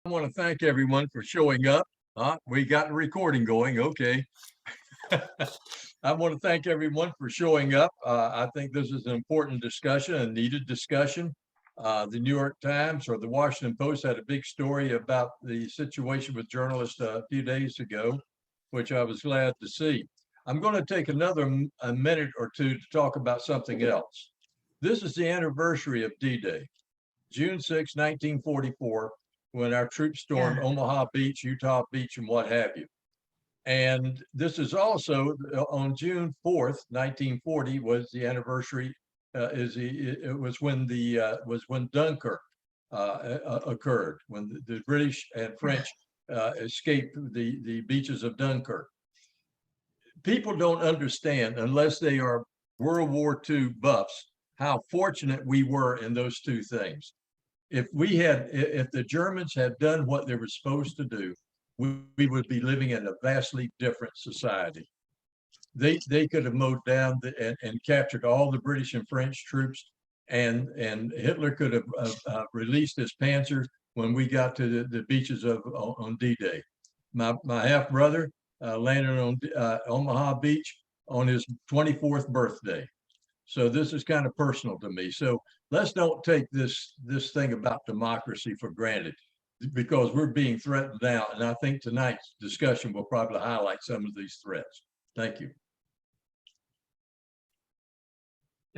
I want to thank everyone for showing up. We got the recording going. Okay. I want to thank everyone for showing up. I think this is an important discussion, a needed discussion. The New York Times or the Washington Post had a big story about the situation with journalists a few days ago, which I was glad to see. I'm going to take a minute or two to talk about something else. This is the anniversary of D-Day, June 6, 1944, when our troops stormed Omaha Beach, Utah Beach, and what have you. And this is also on June 4th, 1940, was the anniversary. It was when Dunkirk occurred, when the British and French escaped the beaches of Dunkirk. People don't understand, unless they are World War II buffs, how fortunate we were in those two things. If the Germans had done what they were supposed to do, we would be living in a vastly different society. They could have mowed down and captured all the British and French troops, and Hitler could have released his panzers when we got to the beaches on D-Day. My half brother landed on Omaha Beach on his 24th birthday. So this is kind of personal to me. So let's don't take this thing about democracy for granted, because we're being threatened now. And I think tonight's discussion will probably highlight some of these threats. Thank you.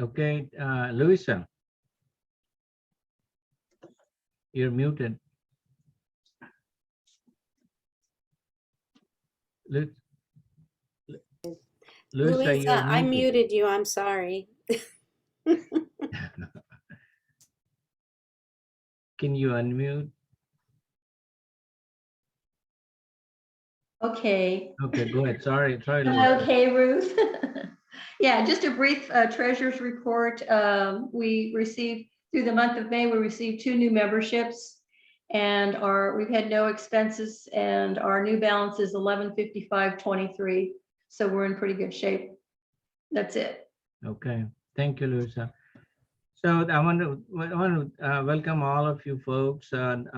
Okay, Louisa, you're muted. Louisa, I muted you. I'm sorry. Can you unmute? Okay. Okay, go ahead. Sorry. Okay, Ruth. Yeah, just a brief treasurer's report. We received, through the month of May, we received 2 new memberships, and we've had no expenses, and our new balance is $1155.23. So we're in pretty good shape. That's it. Okay, thank you, Louisa. So I want to welcome all of you folks. I'm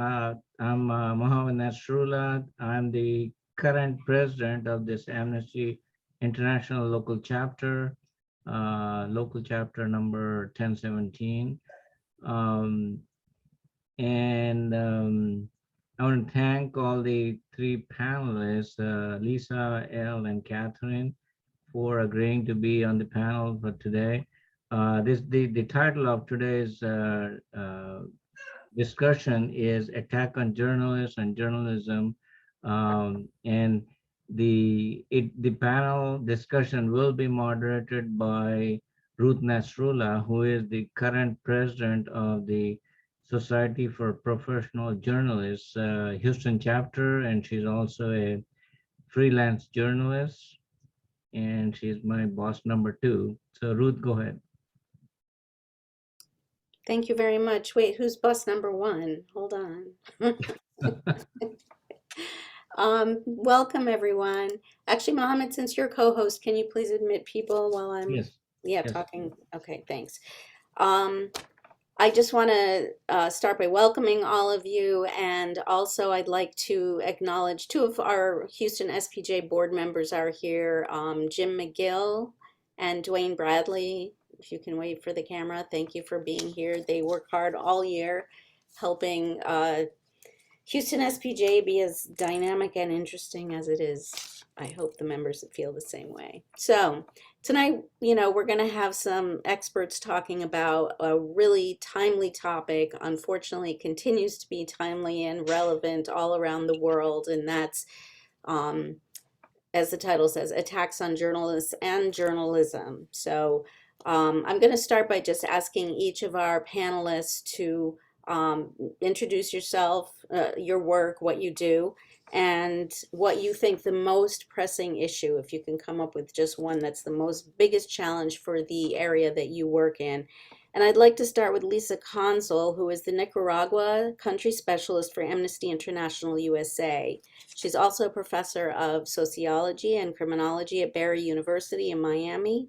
Mohammed Nasrullah. I'm the current president of this Amnesty International local chapter number 1017. I want to thank all the 3 panelists, Lisa, Elle, and Catherine, for agreeing to be on the panel for today. The title of today's discussion is Attack on Journalists and Journalism, and the panel discussion will be moderated by Ruth Nasrullah, who is the current president of the Society for Professional Journalists Houston chapter, and she's also a freelance journalist, and she's my boss number 2. So Ruth, go ahead. Thank you very much. Wait, who's boss number 1? Hold on. Welcome everyone. Actually, Mohammed, since you're co-host, can you please admit people while I'm talking? Okay, thanks. I just want to start by welcoming all of you, and also I'd like to acknowledge 2 of our Houston SPJ board members are here, Jim McGill and Dwayne Bradley. If you can wait for the camera, thank you for being here. They work hard all year helping Houston SPJ be as dynamic and interesting as it is. I hope the members feel the same way. So tonight, we're going to have some experts talking about a really timely topic. Unfortunately, it continues to be timely and relevant all around the world, and that's, as the title says, attacks on journalists and journalism. So I'm going to start by just asking each of our panelists to introduce yourself, your work, what you do, and what you think the most pressing issue, if you can come up with just one that's the biggest challenge for the area that you work in. And I'd like to start with Lisa Consul, who is the Nicaragua Country Specialist for Amnesty International USA. She's also a professor of sociology and criminology at Barry University in Miami.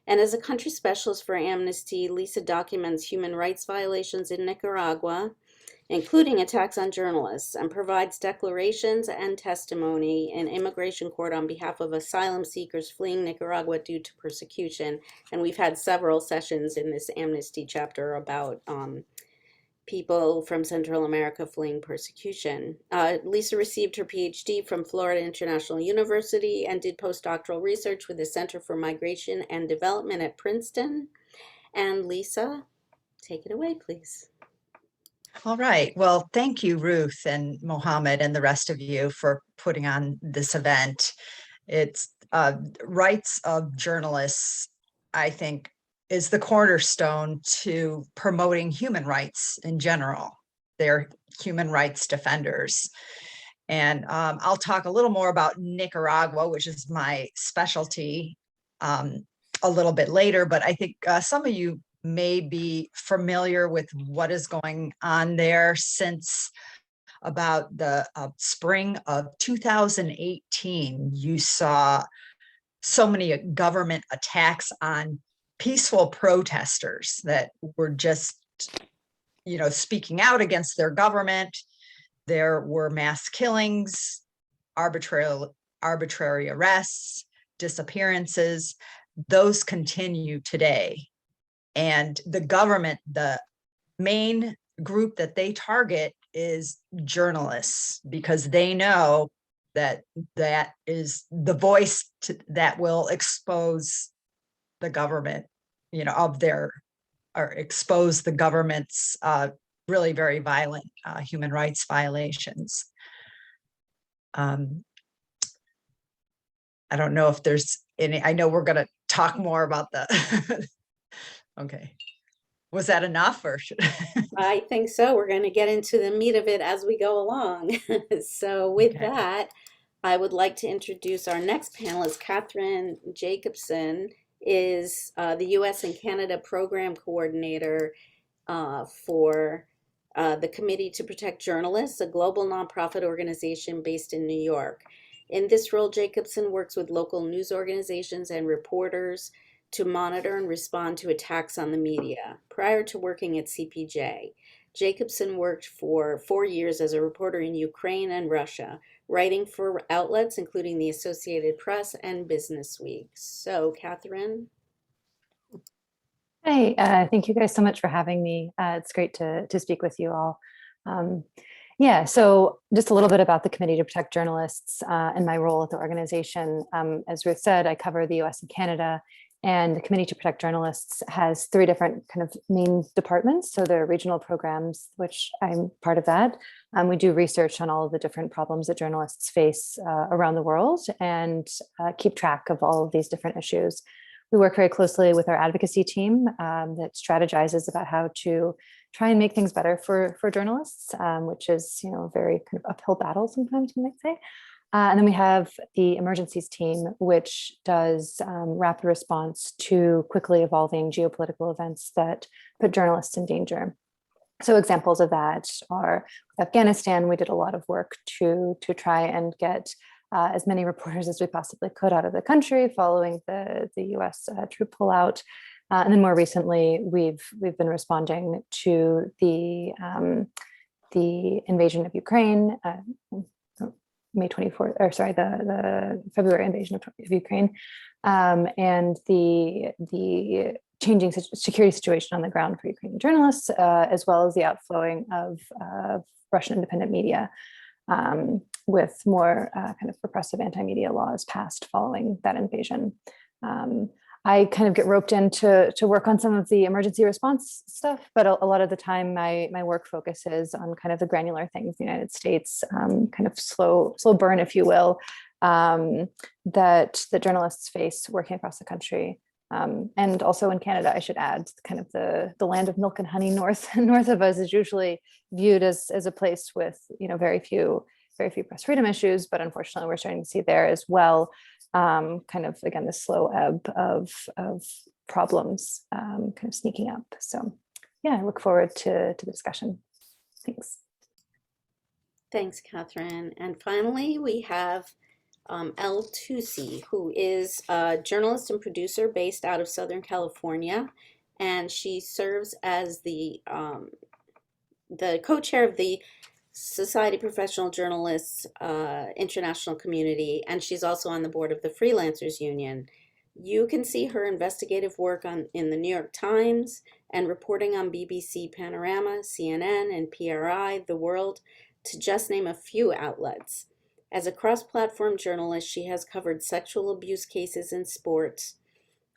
And as a country specialist for Amnesty, Lisa documents human rights violations in Nicaragua including attacks on journalists, and provides declarations and testimony in immigration court on behalf of asylum seekers fleeing Nicaragua due to persecution. And we've had several sessions in this Amnesty chapter about people from Central America fleeing persecution. Lisa received her PhD from Florida International University and did postdoctoral research with the Center for Migration and Development at Princeton. And Lisa, take it away, please. All right. Well, thank you, Ruth and Mohammed and the rest of you for putting on this event. It's rights of journalists, I think, is the cornerstone to promoting human rights in general. They're human rights defenders. And I'll talk a little more about Nicaragua, which is my specialty, a little bit later, but I think some of you may be familiar with what is going on there since about the spring of 2018. You saw so many government attacks on peaceful protesters that were just, speaking out against their government. There were mass killings, arbitrary arrests, disappearances. Those continue today. And the government, the main group that they target is journalists, because they know that that is the voice that will expose the government, or expose the government's really very violent human rights violations. I don't know if there's any, I know we're going to talk more about the okay. Was that enough, or should I think so. We're going to get into the meat of it as we go along. So with that, I would like to introduce our next panelist. Catherine Jacobson is the U.S. and Canada Program Coordinator for the Committee to Protect Journalists, a global nonprofit organization based in New York. In this role, Jacobson works with local news organizations and reporters to monitor and respond to attacks on the media. Prior to working at CPJ, Jacobson worked for 4 years as a reporter in Ukraine and Russia, writing for outlets including the Associated Press and Business Week. So, Catherine. Hey, thank you guys so much for having me. It's great to speak with you all. So just a little bit about the Committee to Protect Journalists and my role at the organization. As Ruth said, I cover the US and Canada, and the Committee to Protect Journalists has 3 different kind of main departments. So there are regional programs, which I'm part of that. We do research on all of the different problems that journalists face around the world and keep track of all of these different issues. We work very closely with our advocacy team that strategizes about how to try and make things better for journalists, which is, a very kind of uphill battle sometimes, you might say. And then we have the emergencies team, which does rapid response to quickly evolving geopolitical events that put journalists in danger. So examples of that are with Afghanistan. We did a lot of work to try and get as many reporters as we possibly could out of the country following the US troop pullout. And then more recently, we've been responding to the invasion of Ukraine, May 24th, or sorry, the February invasion of Ukraine, and the changing security situation on the ground for Ukrainian journalists, as well as the outflowing of Russian independent media, with more kind of repressive anti-media laws passed following that invasion. I kind of get roped in to work on some of the emergency response stuff, but a lot of the time my work focuses on kind of the granular things in the United States, kind of slow burn, if you will, that the journalists face working across the country. And also in Canada, I should add, kind of the land of milk and honey north of us is usually viewed as a place with, very few press freedom issues, but unfortunately we're starting to see there as well, kind of, again, the slow ebb of problems kind of sneaking up. So yeah, I look forward to the discussion. Thanks. Thanks, Catherine. And finally, we have Elle Tusi, who is a journalist and producer based out of Southern California, and she serves as the the co-chair of the Society of Professional Journalists International Community, and she's also on the board of the Freelancers Union. You can see her investigative work in the New York Times and reporting on BBC Panorama, CNN, and PRI, The World, to just name a few outlets. As a cross-platform journalist, she has covered sexual abuse cases in sports,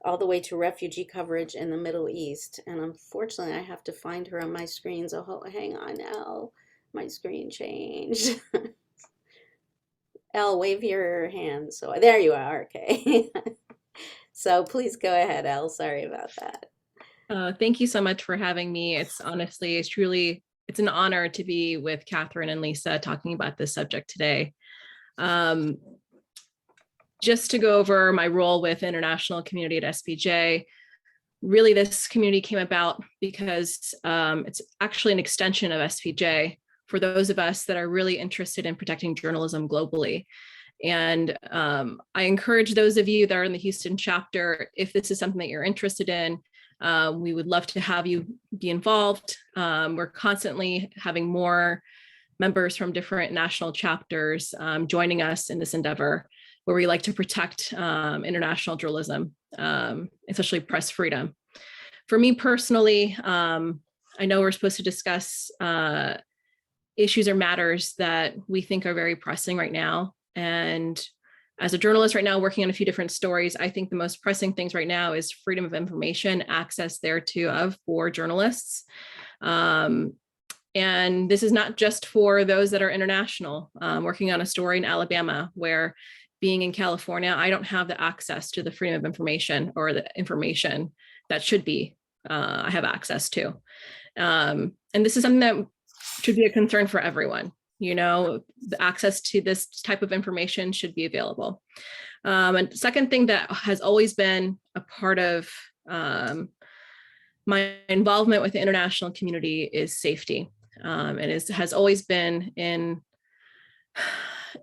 all the way to refugee coverage in the Middle East. And unfortunately, I have to find her on my screen. So hang on, Elle. My screen changed. Elle, wave your hand. So there you are. Okay. So please go ahead, Elle. Sorry about that. Thank you so much for having me. It's honestly, it's an honor to be with Catherine and Lisa talking about this subject today. Just to go over my role with international community at SPJ, really this community came about because it's actually an extension of SPJ for those of us that are really interested in protecting journalism globally. And I encourage those of you that are in the Houston chapter, if this is something that you're interested in, we would love to have you be involved. We're constantly having more members from different national chapters joining us in this endeavor, where we like to protect international journalism, especially press freedom. For me personally, I know we're supposed to discuss issues or matters that we think are very pressing right now. And as a journalist right now working on a few different stories, I think the most pressing things right now is freedom of information, access thereto for journalists. And this is not just for those that are international. Working on a story in Alabama where, being in California, I don't have the access to the freedom of information or the information that should be I have access to. And this is something that should be a concern for everyone. You know, the access to this type of information should be available. And second thing that has always been a part of my involvement with the international community is safety. And has always been in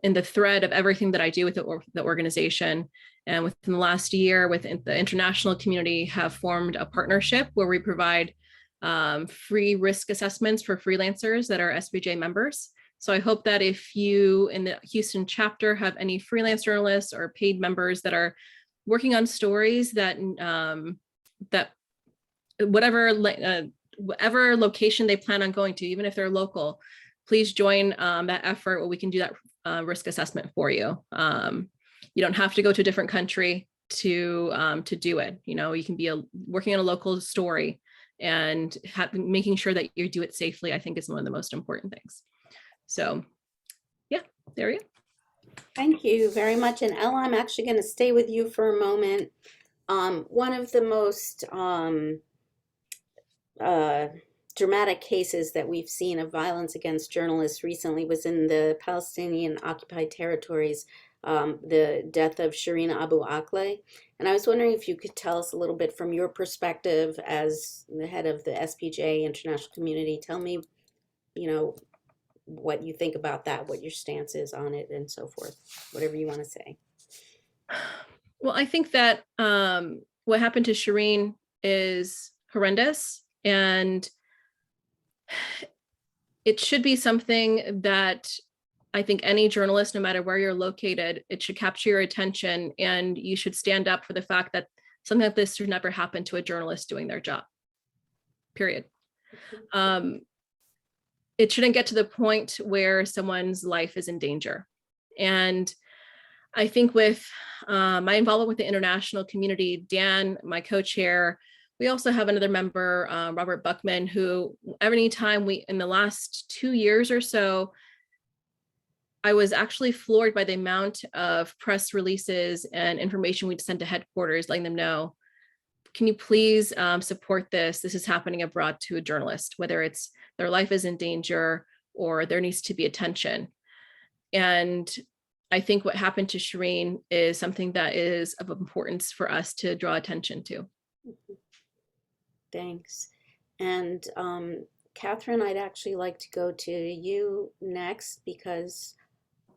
the thread of everything that I do with the organization. And within the last year, within the international community, have formed a partnership where we provide free risk assessments for freelancers that are SBJ members. So I hope that if you in the Houston chapter have any freelance journalists or paid members that are working on stories that whatever location they plan on going to, even if they're local, please join that effort where we can do that risk assessment for you. You don't have to go to a different country to do it. You know, you can be working on a local story, and making sure that you do it safely, I think, is one of the most important things. So yeah, there you go. Thank you very much. And Ella, I'm actually going to stay with you for a moment. One of the most dramatic cases that we've seen of violence against journalists recently was in the Palestinian occupied territories, the death of Shireen Abu Akleh. And I was wondering if you could tell us a little bit from your perspective as the head of the SPJ International Community. Tell me, you know, what you think about that, what your stance is on it, and so forth, whatever you want to say. Well, I think that what happened to Shireen is horrendous, and it should be something that I think any journalist, no matter where you're located, it should capture your attention, and you should stand up for the fact that something like this should never happen to a journalist doing their job, period. It shouldn't get to the point where someone's life is in danger. And I think with my involvement with the international community, Dan, my co-chair, we also have another member, Robert Buckman, who every time in the last 2 years or so, I was actually floored by the amount of press releases and information we'd send to headquarters, letting them know, can you please support this? This is happening abroad to a journalist, whether it's their life is in danger or there needs to be attention. And I think what happened to Shireen is something that is of importance for us to draw attention to. Thanks. And Catherine, I'd actually like to go to you next because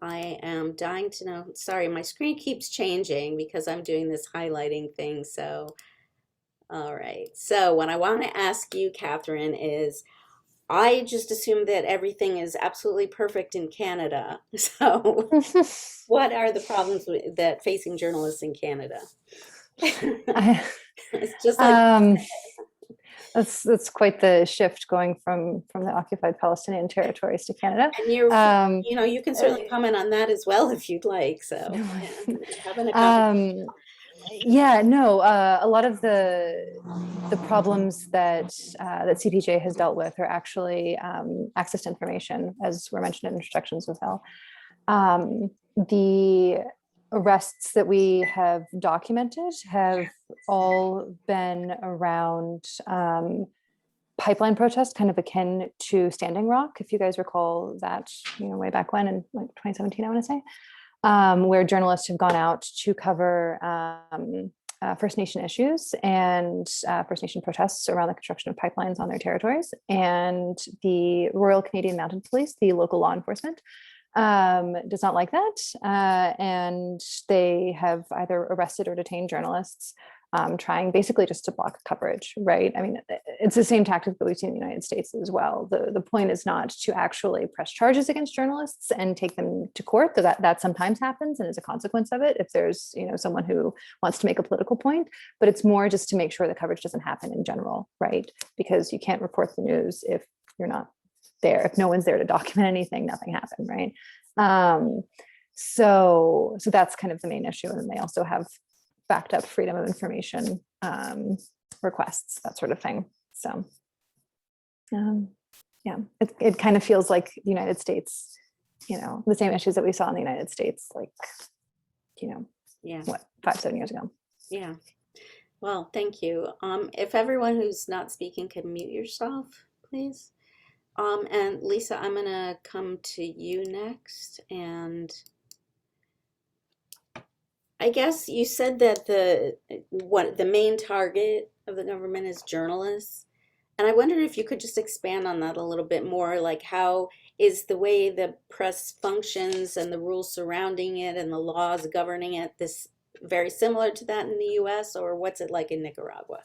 I am dying to know. Sorry, my screen keeps changing because I'm doing this highlighting thing. So, all right. So what I want to ask you, Catherine, is I just assume that everything is absolutely perfect in Canada. So what are the problems that facing journalists in Canada? It's just like that's quite the shift going from the occupied Palestinian territories to Canada. and you're, Um, you can certainly comment on that as well if you'd like. So yeah, having a conversation. Yeah, no, a lot of the problems that that CPJ has dealt with are actually access to information, as were mentioned in introductions as well. The arrests that we have documented have all been around pipeline protests, kind of akin to Standing Rock, if you guys recall that, way back when in like 2017, I want to say. Where journalists have gone out to cover First Nation issues and First Nation protests around the construction of pipelines on their territories. And the Royal Canadian Mounted Police, the local law enforcement, does not like that. And they have either arrested or detained journalists, trying basically just to block coverage, right? I mean, it's the same tactic that we've seen in the United States as well. The point is not to actually press charges against journalists and take them to court, though that sometimes happens and is a consequence of it if there's someone who wants to make a political point, but it's more just to make sure the coverage doesn't happen in general, right? Because you can't report the news if you're not there. If no one's there to document anything, nothing happened, right? So that's kind of the main issue. And then they also have backed up freedom of information requests, that sort of thing. So yeah, it kind of feels like the United States, the same issues that we saw in the United States, like, Yeah. what, 5-7 years ago. Yeah. Well, thank you. If everyone who's not speaking can mute yourself, please. And Lisa, I'm gonna come to you next. And I guess you said that the main target of the government is journalists. And I wondered if you could just expand on that a little bit more, like how is the way the press functions and the rules surrounding it and the laws governing it this very similar to that in the US, or what's it like in Nicaragua?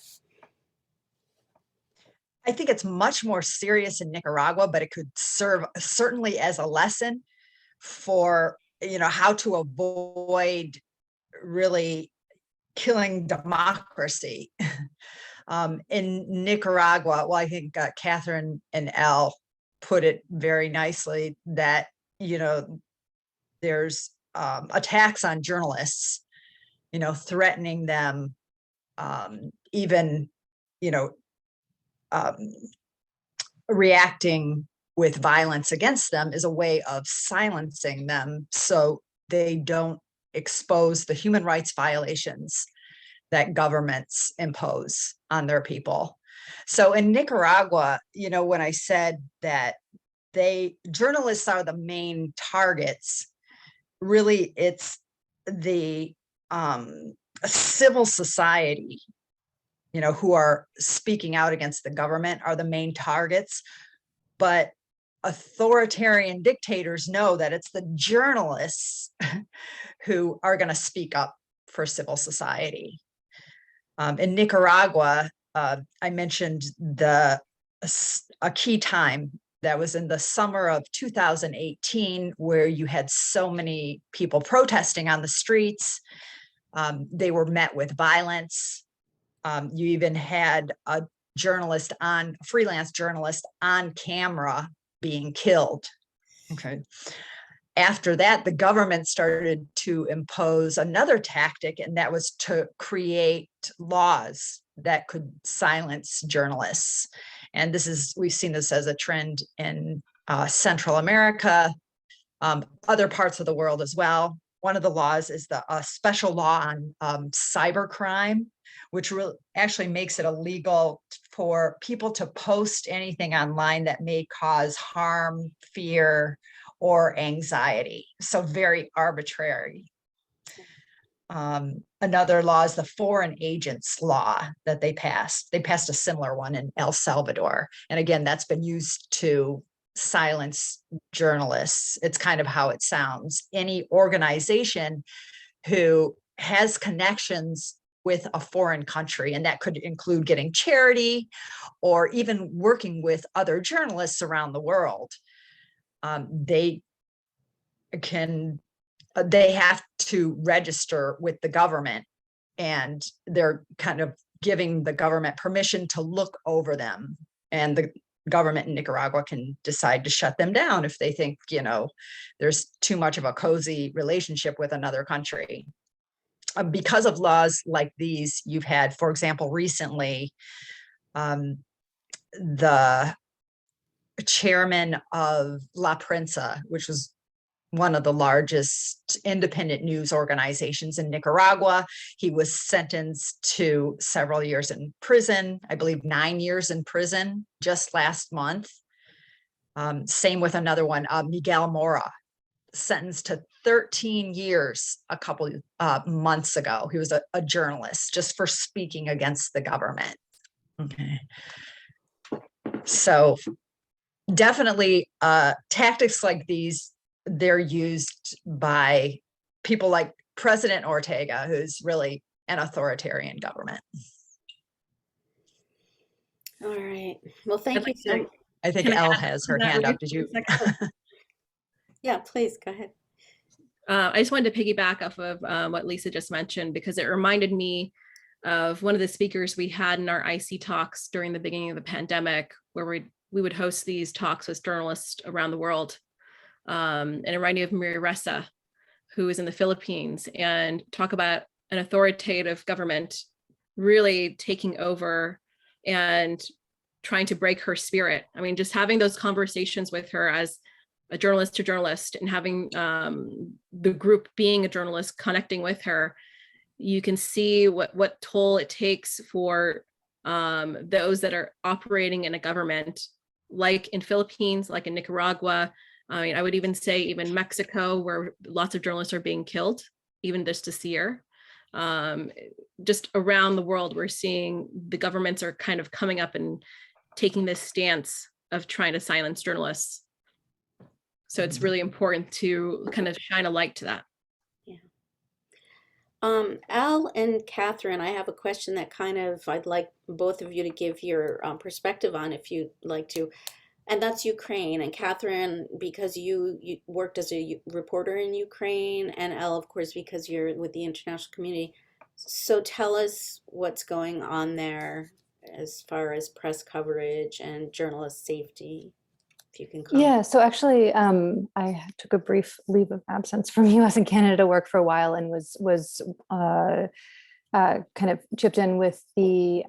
I think it's much more serious in Nicaragua, but it could serve certainly as a lesson for, how to avoid really killing democracy. In Nicaragua, well, I think Catherine and Elle put it very nicely that, there's attacks on journalists, threatening them, even, reacting with violence against them is a way of silencing them so they don't expose the human rights violations that governments impose on their people. So in Nicaragua, when I said that journalists are the main targets, really it's the civil society, who are speaking out against the government are the main targets. But authoritarian dictators know that it's the journalists who are going to speak up for civil society. In Nicaragua, I mentioned a key time that was in the summer of 2018, where you had so many people protesting on the streets. They were met with violence. You even had a freelance journalist on camera being killed. Okay. After that, the government started to impose another tactic, and that was to create laws that could silence journalists. And we've seen this as a trend in Central America, other parts of the world as well. One of the laws is the special law on cybercrime, which actually makes it illegal for people to post anything online that may cause harm, fear, or anxiety. So very arbitrary. Another law is the foreign agents law that they passed. They passed a similar one in El Salvador. And again, that's been used to silence journalists. It's kind of how it sounds. Any organization who has connections with a foreign country, and that could include getting charity or even working with other journalists around the world. They have to register with the government, and they're kind of giving the government permission to look over them, and the government in Nicaragua can decide to shut them down if they think, there's too much of a cozy relationship with another country. Because of laws like these, you've had, for example, recently, the chairman of La Prensa, which was one of the largest independent news organizations in Nicaragua. He was sentenced to several years in prison, I believe 9 years in prison just last month. Same with another one, Miguel Mora, sentenced to 13 years a couple months ago. He was a journalist just for speaking against the government. Okay. So definitely tactics like these, they're used by people like President Ortega, who's really an authoritarian government. All right. Well, thank you so much. I think Elle has her hand up. Did you? Yeah, please go ahead. I just wanted to piggyback off of what Lisa just mentioned, because it reminded me of one of the speakers we had in our IC talks during the beginning of the pandemic, where we would host these talks with journalists around the world. And it reminded me of Maria Ressa, who is in the Philippines, and talk about an authoritative government really taking over and trying to break her spirit. I mean, just having those conversations with her as a journalist to journalist, and having the group being a journalist connecting with her, you can see what toll it takes for those that are operating in a government, like in Philippines, like in Nicaragua. I mean, I would even say even Mexico, where lots of journalists are being killed, even just this year. Just around the world, we're seeing the governments are kind of coming up and taking this stance of trying to silence journalists. So it's really important to kind of shine a light to that. Yeah. Al and Catherine, I have a question that I'd like both of you to give your perspective on, if you'd like to. And that's Ukraine. And Catherine, because you worked as a reporter in Ukraine, and Elle, of course, because you're with the international community. So tell us what's going on there as far as press coverage and journalist safety, if you can comment. Yeah, so actually, I took a brief leave of absence from US and Canada to work for a while, and was kind of chipped in with the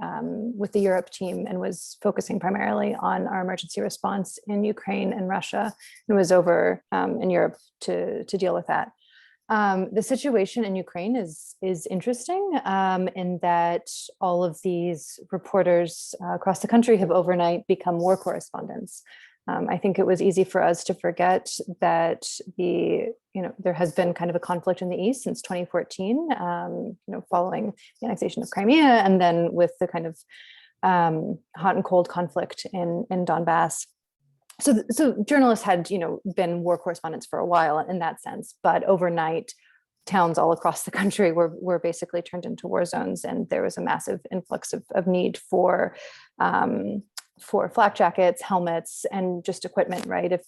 Europe team, and was focusing primarily on our emergency response in Ukraine and Russia, and was over in Europe to deal with that. The situation in Ukraine is interesting in that all of these reporters across the country have overnight become war correspondents. I think it was easy for us to forget that there has been kind of a conflict in the East since 2014, following the annexation of Crimea, and then with the kind of hot and cold conflict in Donbass. So journalists had, been war correspondents for a while in that sense, but overnight towns all across the country were basically turned into war zones, and there was a massive influx of need for flak jackets, helmets, and just equipment, right? If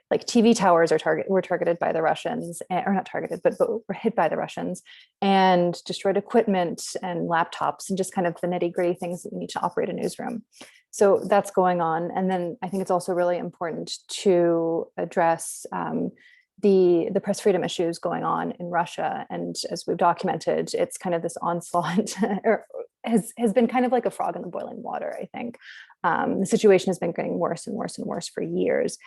like TV towers were targeted by the Russians, or not targeted, but were hit by the Russians, and destroyed equipment and laptops, and just kind of the nitty-gritty things that you need to operate a newsroom. So that's going on. And then I think it's also really important to address the press freedom issues going on in Russia. And as we've documented, it's kind of this onslaught or has been kind of like a frog in the boiling water, I think. The situation has been getting worse and worse and worse for years.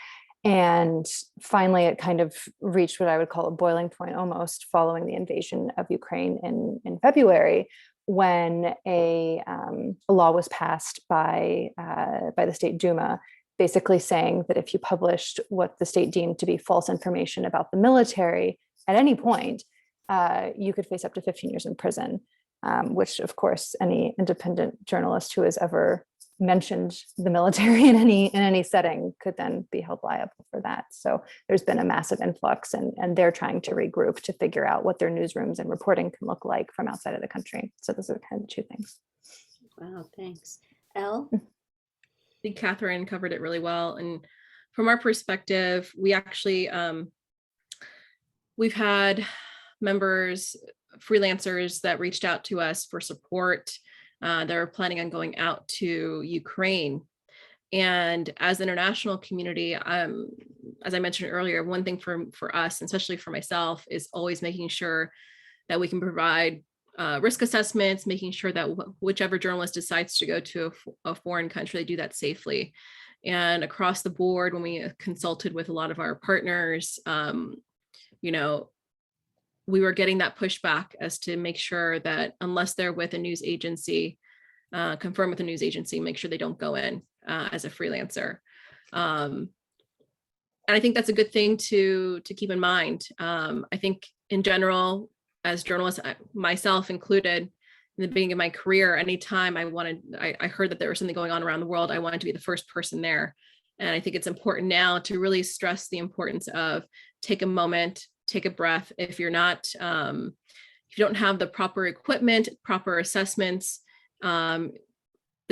And finally, it kind of reached what I would call a boiling point almost following the invasion of Ukraine in February, when a law was passed by the State Duma, basically saying that if you published what the state deemed to be false information about the military at any point, you could face up to 15 years in prison, which of course any independent journalist who has ever mentioned the military in any setting could then be held liable for that. So there's been a massive influx, and they're trying to regroup to figure out what their newsrooms and reporting can look like from outside of the country. So those are kind of the two things. Wow, thanks. Elle? I think Catherine covered it really well. And from our perspective, we actually, we've had members, freelancers that reached out to us for support. They're planning on going out to Ukraine. And as an international community, as I mentioned earlier, one thing for us, and especially for myself, is always making sure that we can provide risk assessments, making sure that whichever journalist decides to go to a foreign country, they do that safely. And across the board, when we consulted with a lot of our partners, you know, we were getting that pushback as to make sure that unless they're with a news agency, confirm with a news agency, make sure they don't go in as a freelancer. And I think that's a good thing to keep in mind. I think in general, as journalists, myself included, in the beginning of my career, anytime I heard that there was something going on around the world, I wanted to be the first person there. And I think it's important now to really stress the importance of take a moment, take a breath. If you're not, if you don't have the proper equipment, proper assessments, the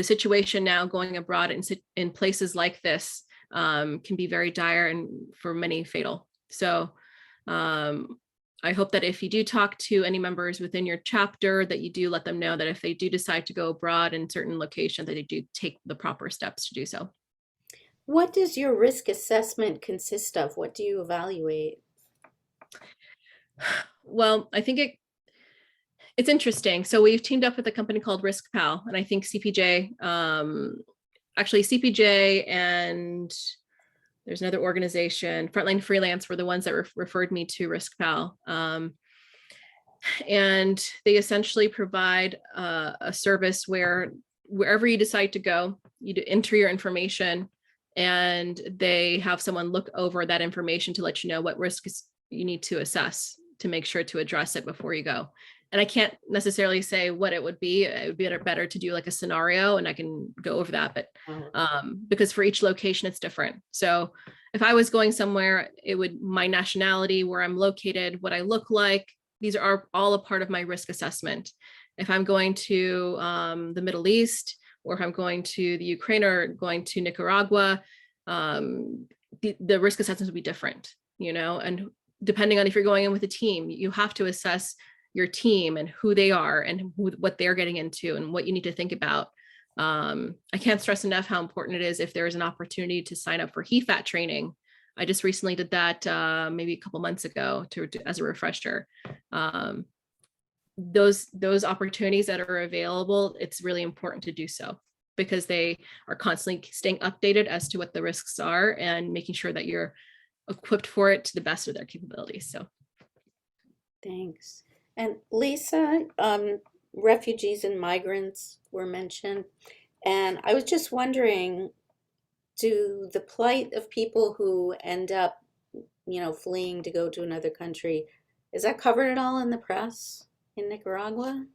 situation now going abroad in places like this can be very dire and for many fatal. So I hope that if you do talk to any members within your chapter, that you do let them know that if they do decide to go abroad in certain locations, that they do take the proper steps to do so. What does your risk assessment consist of? What do you evaluate? Well, I think it's interesting. So we've teamed up with a company called RiskPal, and I think CPJ, actually CPJ and there's another organization, Frontline Freelance, were the ones that referred me to RiskPal. And they essentially provide a service where wherever you decide to go, you enter your information, and they have someone look over that information to let you know what risks you need to assess to make sure to address it before you go. And I can't necessarily say what it would be. It would be better to do like a scenario, and I can go over that, but because for each location, it's different. So if I was going somewhere, it would, my nationality, where I'm located, what I look like, these are all a part of my risk assessment. If I'm going to the Middle East, or if I'm going to the Ukraine or going to Nicaragua, the risk assessments would be different, you know, and depending on if you're going in with a team, you have to assess your team and who they are and what they're getting into and what you need to think about. I can't stress enough how important it is if there is an opportunity to sign up for HEFAT training. I just recently did that maybe a couple months ago as a refresher. Those opportunities that are available, it's really important to do so because they are constantly staying updated as to what the risks are and making sure that you're equipped for it to the best of their capabilities. So thanks. And Lisa, refugees and migrants were mentioned, and I was just wondering, do the plight of people who end up, you know, fleeing to go to another country, is that covered at all in the press in Nicaragua?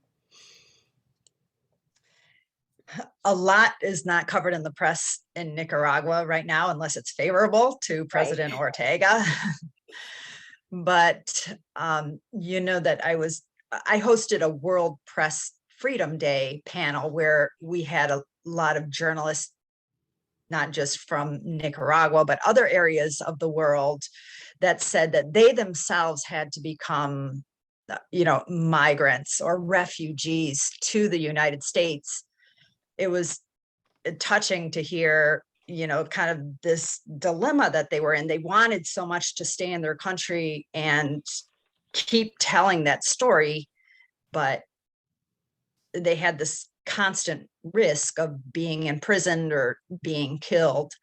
A lot is not covered in the press in Nicaragua right now, unless it's favorable to President Ortega. But you know that I hosted a World Press Freedom Day panel where we had a lot of journalists, not just from Nicaragua, but other areas of the world, that said that they themselves had to become, you know, migrants or refugees to the United States. It was touching to hear, you know, kind of this dilemma that they were in. They wanted so much to stay in their country and keep telling that story, but they had this constant risk of being imprisoned or being killed.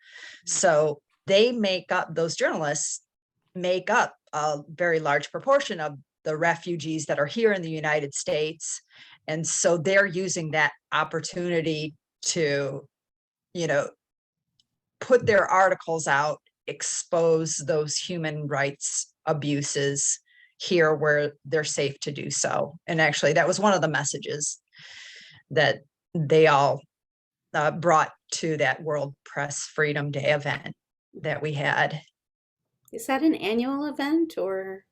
So those journalists make up a very large proportion of the refugees that are here in the United States. And so they're using that opportunity to, you know, put their articles out, expose those human rights abuses here where they're safe to do so. And actually, that was one of the messages that they all brought to that World Press Freedom Day event that we had. Is that an annual event or?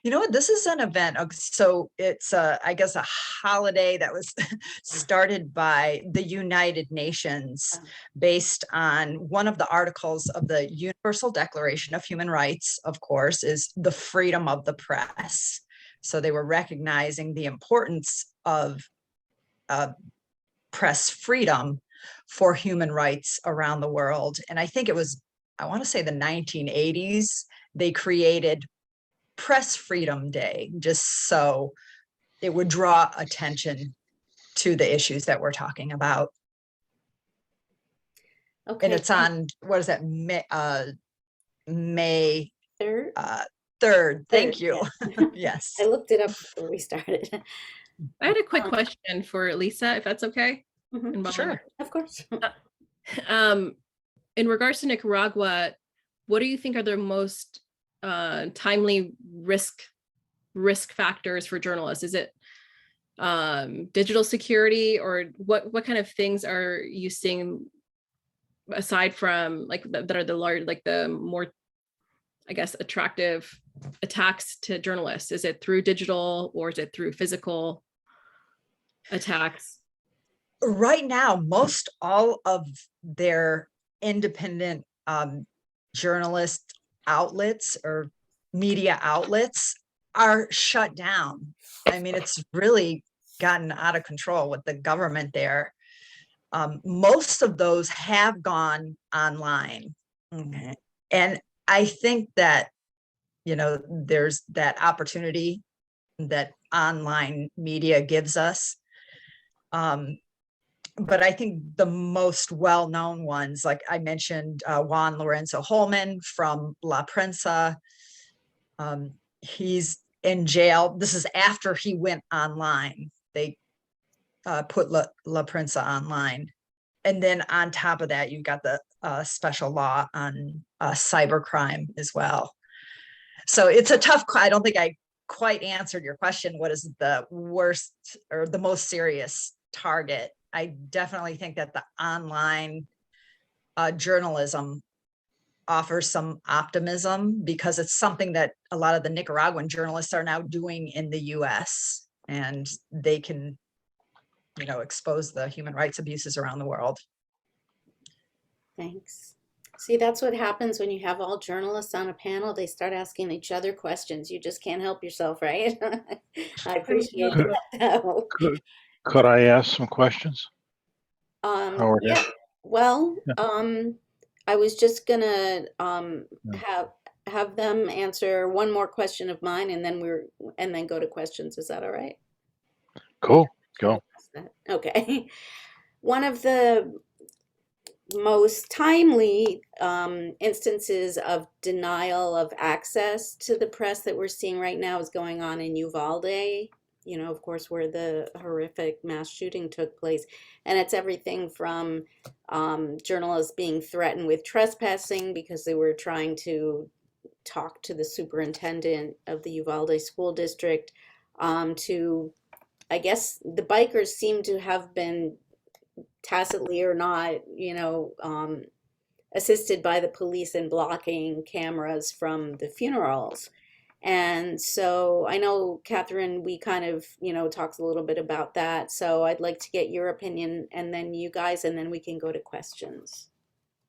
You know what, this is an event, so it's I guess a holiday that was started by the United Nations based on one of the articles of the Universal Declaration of Human Rights, of course, is the freedom of the press. So they were recognizing the importance of press freedom for human rights around the world. And I think it was, I want to say the 1980s, they created Press Freedom Day, just so it would draw attention to the issues that we're talking about. Okay. And it's on, what is that, May 3rd? 3rd. Thank you. Yeah. Yes. I looked it up before we started. I had a quick question for Lisa, if that's okay. Sure. Of course. In regards to Nicaragua, what do you think are the most timely risk factors for journalists? Is it digital security, or what kind of things are you seeing aside from like that are the large, like the more, I guess, attractive attacks to journalists? Is it through digital or is it through physical attacks? Right now, most all of their independent journalist outlets or media outlets are shut down. I mean, it's really gotten out of control with the government there. Most of those have gone online. Okay. And I think that, you know, there's that opportunity that online media gives us. But I think the most well-known ones, like I mentioned, Juan Lorenzo Holman from La Prensa, he's in jail. This is after he went online. They put La Prensa online. And then on top of that, you've got the special law on cybercrime as well. So it's a tough, I don't think I quite answered your question. What is the worst or the most serious target? I definitely think that the online journalism offers some optimism because it's something that a lot of the Nicaraguan journalists are now doing in the US, and they can, you know, expose the human rights abuses around the world. Thanks. See, that's what happens when you have all journalists on a panel. They start asking each other questions. You just can't help yourself, right? I appreciate that. Could I ask some questions? Yeah. Well, Yeah. I was just gonna Yeah. have them answer one more question of mine, and then go to questions. Is that all right? Cool. Go. Okay. One of the most timely instances of denial of access to the press that we're seeing right now is going on in Uvalde, you know, of course, where the horrific mass shooting took place. And it's everything from journalists being threatened with trespassing because they were trying to talk to the superintendent of the Uvalde school district, to, I guess, the bikers seem to have been tacitly or not, you know, assisted by the police in blocking cameras from the funerals. And so I know, Catherine, we kind of, you know, talked a little bit about that. So I'd like to get your opinion, and then you guys, and then we can go to questions.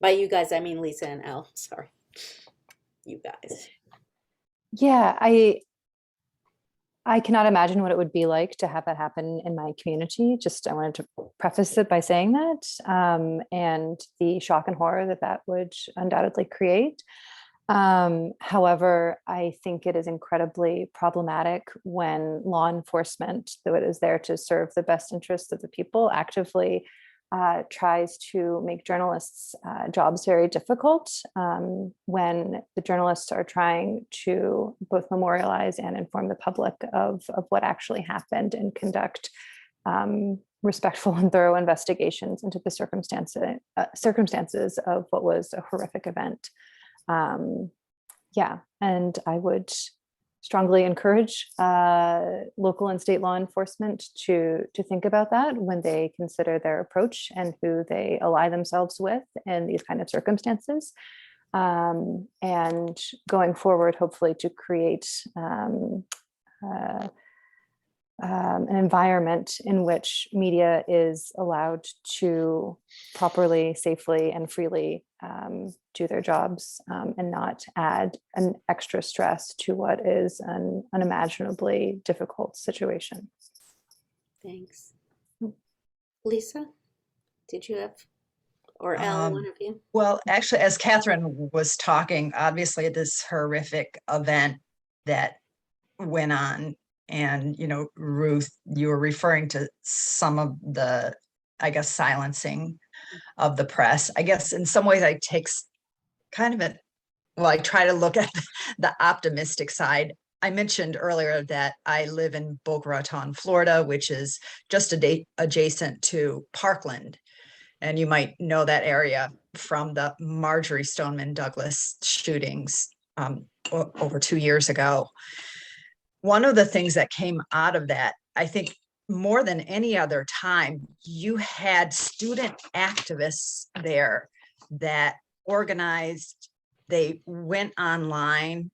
By you guys, I mean Lisa and Elle. Sorry. You guys. Yeah, I cannot imagine what it would be like to have that happen in my community. Just, I wanted to preface it by saying that, and the shock and horror that that would undoubtedly create. However, I think it is incredibly problematic when law enforcement, though it is there to serve the best interests of the people, actively tries to make journalists' jobs very difficult, when the journalists are trying to both memorialize and inform the public of what actually happened and conduct respectful and thorough investigations into the circumstances of what was a horrific event. Yeah, and I would strongly encourage local and state law enforcement to think about that when they consider their approach and who they ally themselves with in these kind of circumstances. And going forward, hopefully to create an environment in which media is allowed to properly, safely, and freely do their jobs and not add an extra stress to what is an unimaginably difficult situation. Thanks. Lisa, did you have, or Elle, one of you? Well, actually, as Catherine was talking, obviously this horrific event that went on, and, you know, Ruth, you were referring to some of the, I guess, silencing of the press. I guess in some ways I take kind of I try to look at the optimistic side. I mentioned earlier that I live in Boca Raton, Florida, which is just adjacent to Parkland. And you might know that area from the Marjorie Stoneman Douglas shootings over 2 years ago. One of the things that came out of that, I think more than any other time, you had student activists there that organized, they went online,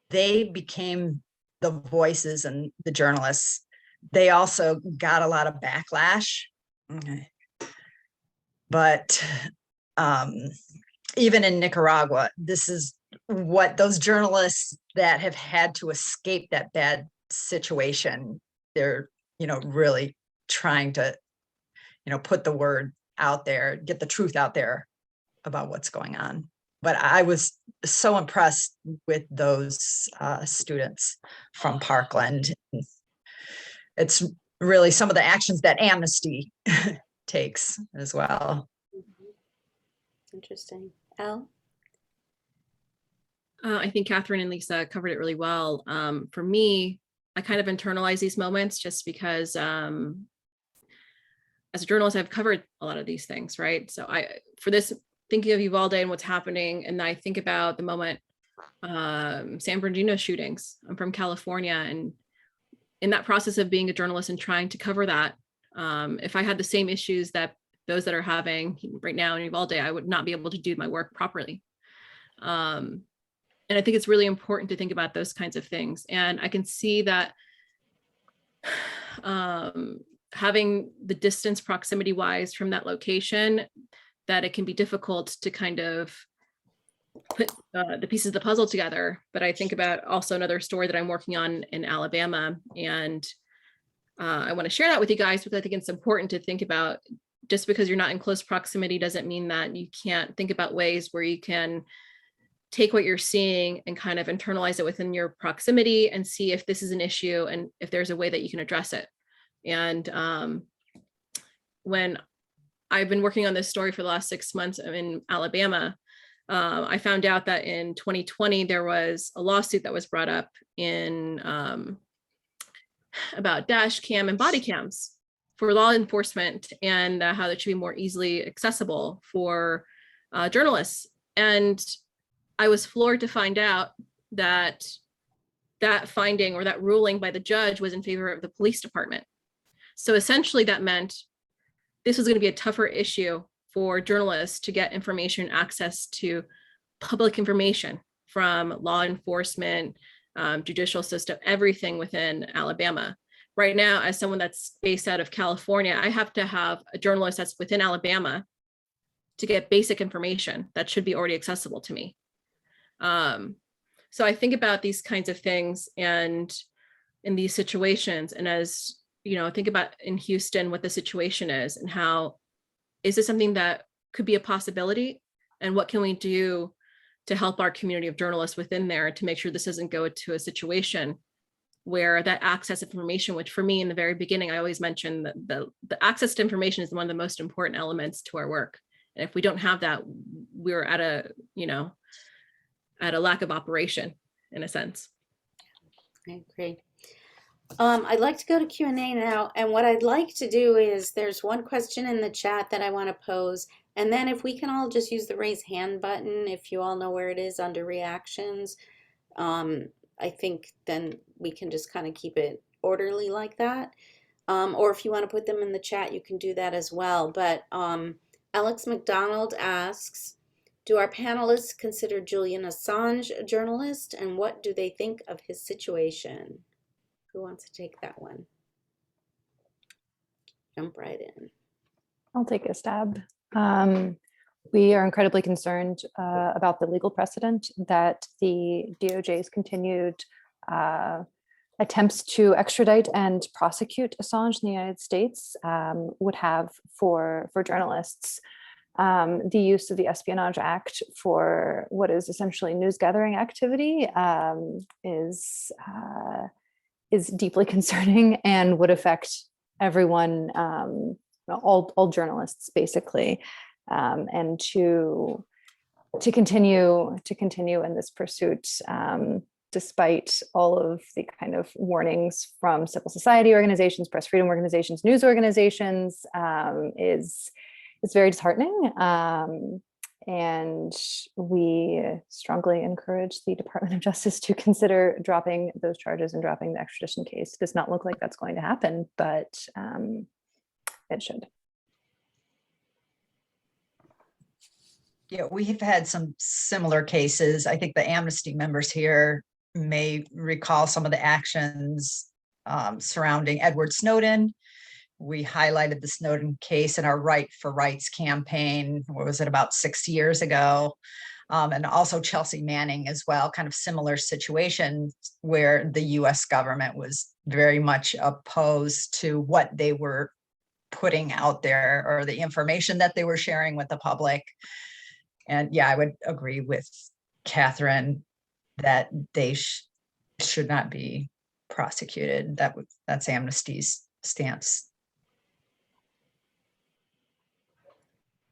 they became the voices and the journalists. They also got a lot of backlash. Okay. But even in Nicaragua, this is what those journalists that have had to escape that bad situation, they're, you know, really trying to, you know, put the word out there, get the truth out there about what's going on. But I was so impressed with those students from Parkland. It's really some of the actions that Amnesty takes as well. Interesting. Elle? I think Catherine and Lisa covered it really well. For me, I kind of internalize these moments just because as a journalist, I've covered a lot of these things, right? So for this, thinking of Uvalde and what's happening, and I think about the moment, San Bernardino shootings. I'm from California, and in that process of being a journalist and trying to cover that, if I had the same issues that those that are having right now in Uvalde, I would not be able to do my work properly. And I think it's really important to think about those kinds of things. And I can see that having the distance proximity wise from that location, that it can be difficult to kind of put the pieces of the puzzle together. But I think about also another story that I'm working on in Alabama. And I want to share that with you guys because I think it's important to think about. Just because you're not in close proximity doesn't mean that you can't think about ways where you can take what you're seeing and kind of internalize it within your proximity and see if this is an issue and if there's a way that you can address it. And when I've been working on this story for the last 6 months in Alabama, I found out that in 2020, there was a lawsuit that was brought up in about dash cam and body cams for law enforcement and how that should be more easily accessible for journalists. And I was floored to find out that that finding or that ruling by the judge was in favor of the police department. So essentially that meant this was going to be a tougher issue for journalists to get information, access to public information from law enforcement, judicial system, everything within Alabama. Right now, as someone that's based out of California, I have to have a journalist that's within Alabama to get basic information that should be already accessible to me. So I think about these kinds of things and in these situations, and as you know, think about in Houston what the situation is and how is this something that could be a possibility, and what can we do to help our community of journalists within there to make sure this doesn't go to a situation where that access to information, which for me in the very beginning, I always mention that the access to information is one of the most important elements to our work. And if we don't have that, we're at a lack of operation in a sense. I agree. I'd like to go to Q&A now. And what I'd like to do is there's one question in the chat that I want to pose. And then if we can all just use the raise hand button, if you all know where it is under reactions. I think then we can just kind of keep it orderly like that. Or if you want to put them in the chat, you can do that as well. But Alex McDonald asks, do our panelists consider Julian Assange a journalist, and what do they think of his situation? Who wants to take that one? Jump right in. I'll take a stab. We are incredibly concerned about the legal precedent that the DOJ's continued attempts to extradite and prosecute Assange in the United States would have for journalists. The use of the Espionage Act for what is essentially news gathering activity is deeply concerning and would affect everyone, all journalists basically, and to continue in this pursuit, despite all of the kind of warnings from civil society organizations, press freedom organizations, news organizations, is very disheartening. And we strongly encourage the Department of Justice to consider dropping those charges and dropping the extradition case. It does not look like that's going to happen, but it should. Yeah, we've had some similar cases. I think the Amnesty members here may recall some of the actions surrounding Edward Snowden. We highlighted the Snowden case in our Right for Rights campaign. What was it, about 6 years ago? And also Chelsea Manning as well, kind of similar situations where the US government was very much opposed to what they were putting out there or the information that they were sharing with the public. And yeah, I would agree with Catherine that they should not be prosecuted. That's Amnesty's stance.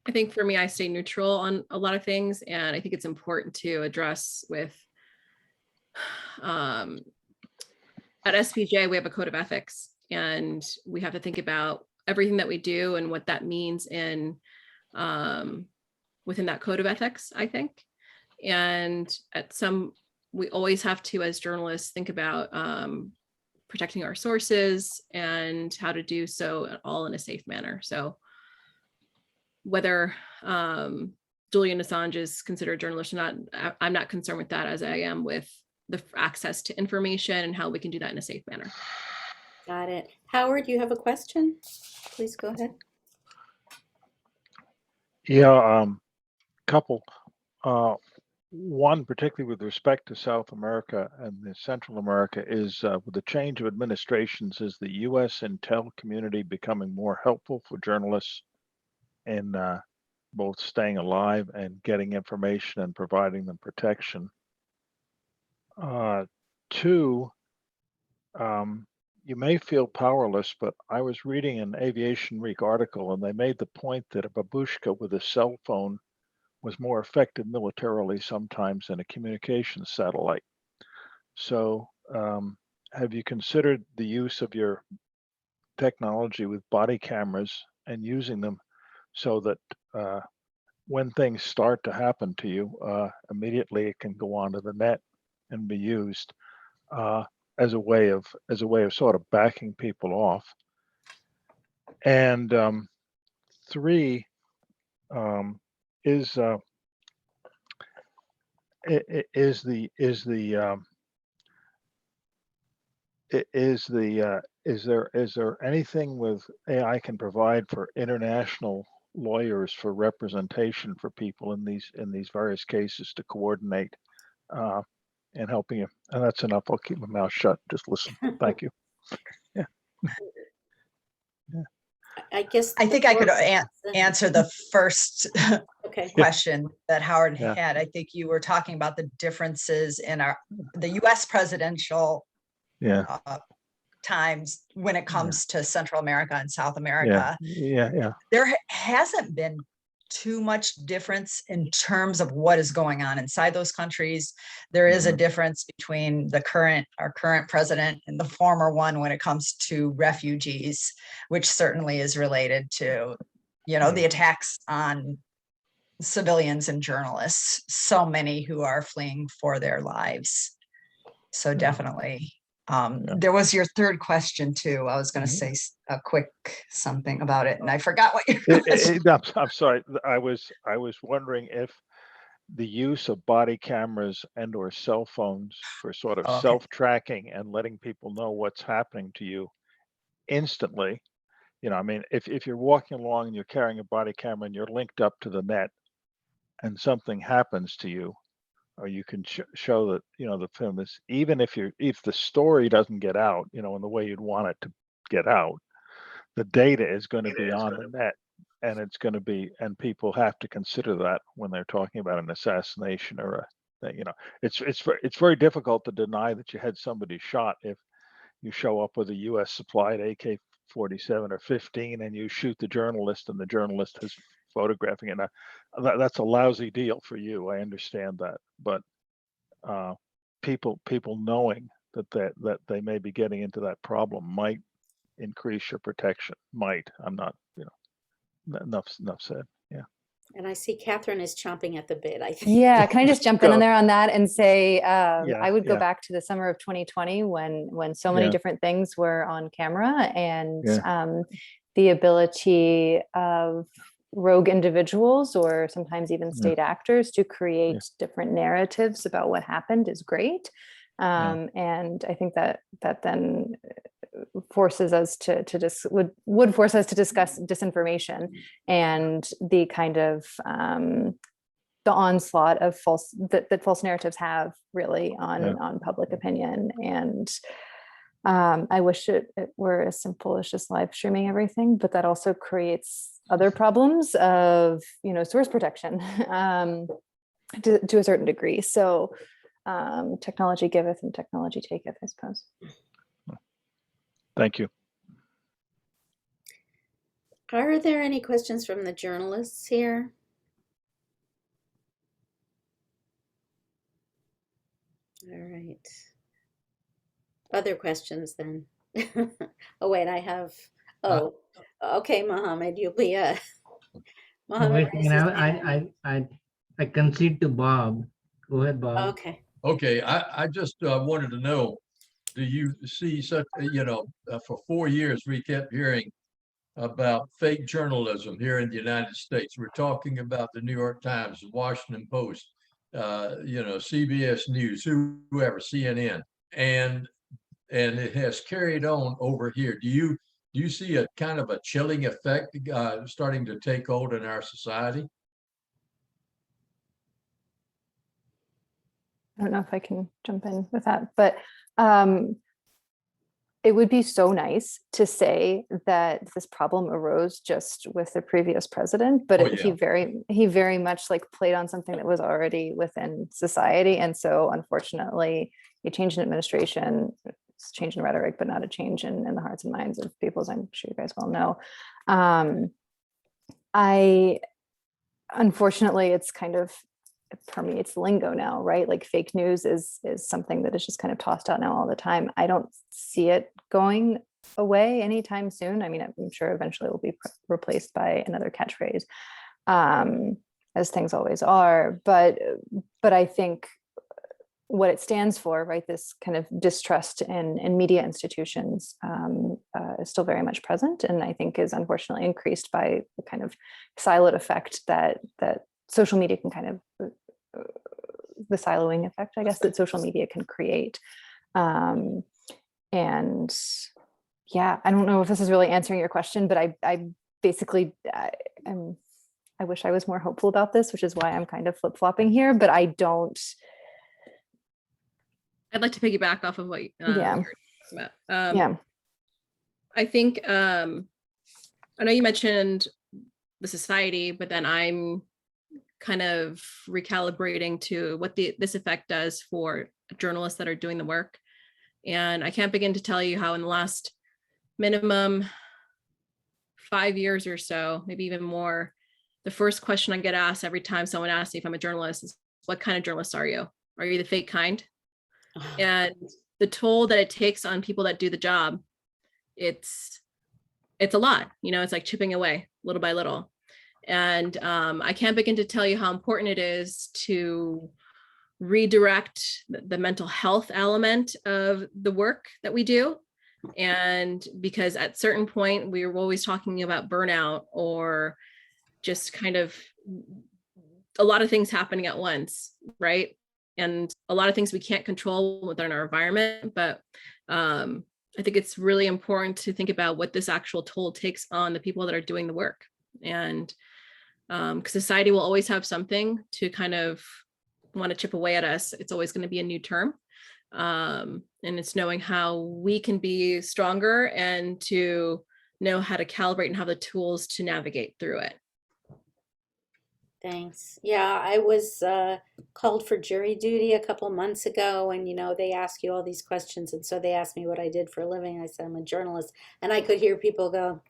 I think for me, I stay neutral on a lot of things, and I think it's important to address with, at SPJ, we have a code of ethics, and we have to think about everything that we do and what that means in within that code of ethics, I think. And we always have to, as journalists, think about protecting our sources and how to do so all in a safe manner. So whether Julian Assange is considered a journalist or not, I'm not concerned with that as I am with the access to information and how we can do that in a safe manner. Got it. Howard, you have a question? Please go ahead. Yeah, couple. One, particularly with respect to South America and the Central America, is with the change of administrations, is the U.S. intel community becoming more helpful for journalists in both staying alive and getting information and providing them protection? Two, you may feel powerless, but I was reading an Aviation Week article, and they made the point that a babushka with a cell phone was more effective militarily sometimes than a communication satellite. So have you considered the use of your technology with body cameras and using them so that when things start to happen to you, immediately it can go onto the net and be used as a way of sort of backing people off? And three, is there anything with AI can provide for international lawyers for representation for people in these various cases to coordinate and helping you? And that's enough. I'll keep my mouth shut. Just listen. Thank you. Yeah. I guess I think I could answer the first okay. question that Howard Yeah. had. I think you were talking about the differences in the U.S. presidential times when it comes to Central America and South America. Yeah. There hasn't been too much difference in terms of what is going on inside those countries. There is a difference between our current president and the former one when it comes to refugees, which certainly is related to, the attacks on civilians and journalists, so many who are fleeing for their lives. So definitely. Yeah. There was your third question too. I was going to say a quick something about it, and I forgot what you. I'm sorry. I was wondering if the use of body cameras and or cell phones for sort of Okay. self-tracking and letting people know what's happening to you instantly. I mean, if you're walking along and you're carrying a body camera and you're linked up to the net and something happens to you, or you can show that, the film is, even if the story doesn't get out, in the way you'd want it to get out, the data is going to be on the net, and it's going to be, and people have to consider that when they're talking about an assassination or it's very difficult to deny that you had somebody shot if you show up with a U.S. supplied AK-47 or 15 and you shoot the journalist and the journalist is photographing it. Now, that's a lousy deal for you. I understand that, but people knowing that they may be getting into that problem might increase your protection. I'm not, enough said. Yeah. And I see Catherine is chomping at the bit, I think. Yeah, can I just jump in Go. there on that and say, Yeah, I would go yeah. back to the summer of 2020 when so many Yeah. different things were on camera, and Yeah. the ability of rogue individuals or sometimes even state actors to create different narratives about what happened is great. And I think that then forces us would force us to discuss disinformation and the kind of the onslaught of that false narratives have really on public opinion. And I wish it were as simple as just live streaming everything, but that also creates other problems of source protection to a certain degree. So technology giveth and technology taketh, I suppose. Thank you. Are there any questions from the journalists here? All right. Other questions then? Oh, wait, okay, Mohammed, you'll be Mohammed. I concede to Bob. Go ahead, Bob. Okay. Okay, I just wanted to know, do you see such, for 4 years, we kept hearing about fake journalism here in the United States. We're talking about the New York Times, the Washington Post, CBS News, whoever, CNN, and it has carried on over here. Do you see a kind of a chilling effect starting to take hold in our society? I don't know if I can jump in with that, but it would be so nice to say that this problem arose just with the previous president, but he very much played on something that was already within society. And so unfortunately, a change in administration, it's a change in rhetoric, but not a change in the hearts and minds of people, as I'm sure you guys well know. Unfortunately, it's kind of, it permeates lingo now, right? Like fake news is something that is just kind of tossed out now all the time. I don't see it going away anytime soon. I mean, I'm sure eventually it will be replaced by another catchphrase, as things always are. But I think what it stands for, right, this kind of distrust in media institutions is still very much present, and I think is unfortunately increased by the kind of siloed effect that social media can kind of, the siloing effect, I guess, that social media can create. And yeah, I don't know if this is really answering your question, but I basically, I wish I was more hopeful about this, which is why I'm kind of flip-flopping here, but I don't. I'd like to piggyback off of what you're talking about. Yeah. I think, I know you mentioned the society, but then I'm kind of recalibrating to what this effect does for journalists that are doing the work. And I can't begin to tell you how in the last minimum 5 years or so, maybe even more, the first question I get asked every time someone asks me if I'm a journalist is, what kind of journalist are you? Are you the fake kind? And the toll that it takes on people that do the job, it's a lot, it's like chipping away little by little. And I can't begin to tell you how important it is to redirect the mental health element of the work that we do. And because at certain point, we were always talking about burnout or just kind of a lot of things happening at once, right? And a lot of things we can't control within our environment, but I think it's really important to think about what this actual toll takes on the people that are doing the work. And because society will always have something to kind of want to chip away at us. It's always going to be a new term. And it's knowing how we can be stronger and to know how to calibrate and have the tools to navigate through it. Thanks. Yeah, I was called for jury duty a couple months ago, and they ask you all these questions, and so they asked me what I did for a living. I said I'm a journalist, and I could hear people go,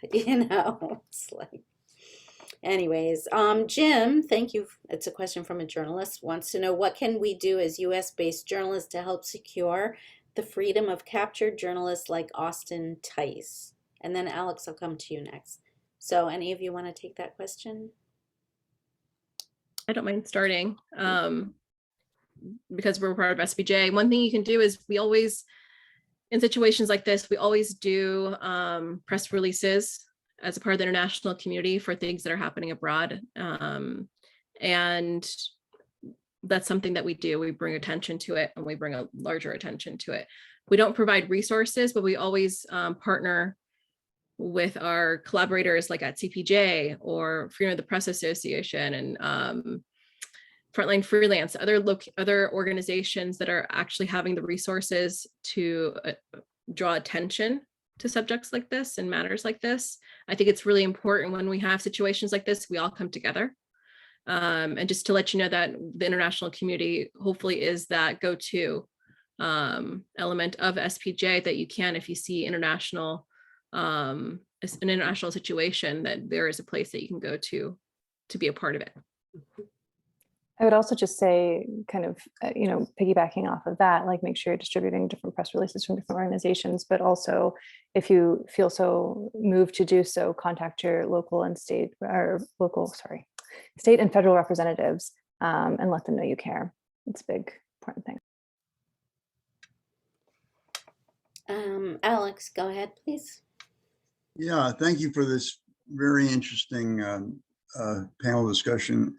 it's like. Anyways, Jim, thank you. It's a question from a journalist, wants to know, what can we do as US-based journalists to help secure the freedom of captured journalists like Austin Tice? And then Alex, I'll come to you next. So any of you want to take that question? I don't mind starting because we're part of SBJ. One thing you can do is we always, in situations like this, we always do press releases as a part of the international community for things that are happening abroad. And that's something that we do. We bring attention to it and we bring a larger attention to it. We don't provide resources, but we always partner with our collaborators like at CPJ or Freedom of the Press Association and Frontline Freelance, other organizations that are actually having the resources to draw attention to subjects like this and matters like this. I think it's really important when we have situations like this, we all come together. And just to let you know that the international community hopefully is that go-to element of SPJ that you can, if you see an international situation, that there is a place that you can go to be a part of it. I would also just say, kind of, piggybacking off of that, like make sure you're distributing different press releases from different organizations, but also if you feel so moved to do so, contact your state and federal representatives and let them know you care. It's a big, important thing. Alex, go ahead, please. Yeah, thank you for this very interesting panel discussion.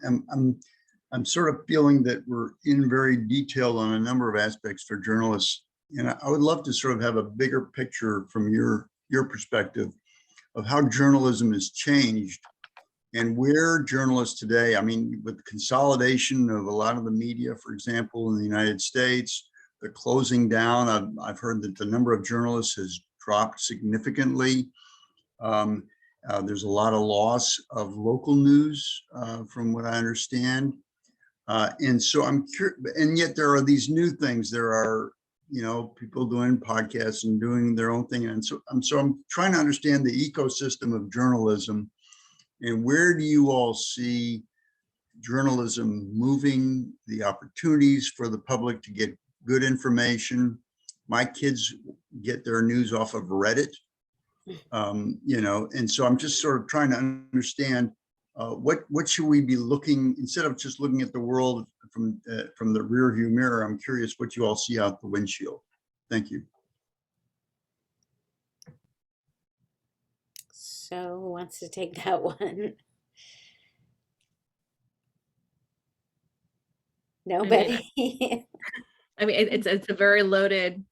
I'm sort of feeling that we're in very detailed on a number of aspects for journalists, and I would love to sort of have a bigger picture from your perspective of how journalism has changed and where journalists today, I mean, with consolidation of a lot of the media, for example, in the United States, the closing down, I've heard that the number of journalists has dropped significantly. There's a lot of loss of local news from what I understand. And so I'm curious, and yet there are these new things. There are, people doing podcasts and doing their own thing. And so I'm trying to understand the ecosystem of journalism, and where do you all see journalism moving, the opportunities for the public to get good information. My kids get their news off of Reddit, and so I'm just sort of trying to understand what should we be looking, instead of just looking at the world from the rear view mirror. I'm curious what you all see out the windshield. Thank you. So who wants to take that one? Nobody. I mean, it's a very loaded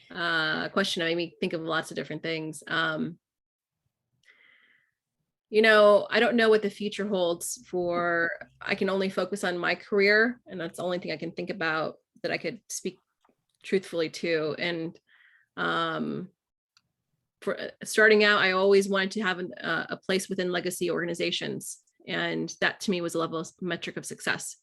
question. I mean, think of lots of different things. I don't know what the future holds for, I can only focus on my career, and that's the only thing I can think about that I could speak truthfully to. And for starting out, I always wanted to have a place within legacy organizations. And that to me was a level of metric of success.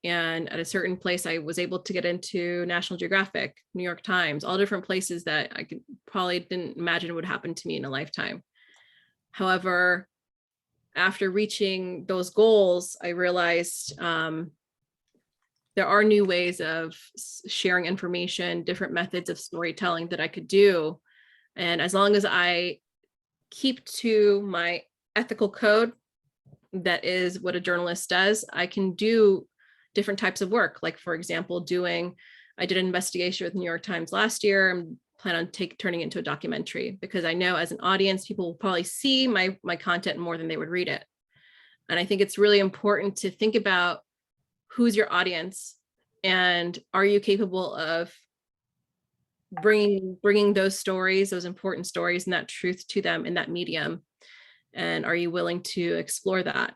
And at a certain place, I was able to get into National Geographic, New York Times, all different places that I probably didn't imagine would happen to me in a lifetime. However, after reaching those goals, I realized there are new ways of sharing information, different methods of storytelling that I could do. And as long as I keep to my ethical code, that is what a journalist does, I can do different types of work. Like, for example, I did an investigation with New York Times last year and plan on turning it into a documentary, because I know as an audience, people will probably see my content more than they would read it. And I think it's really important to think about who's your audience, and are you capable of bringing those stories, those important stories and that truth to them in that medium, and are you willing to explore that?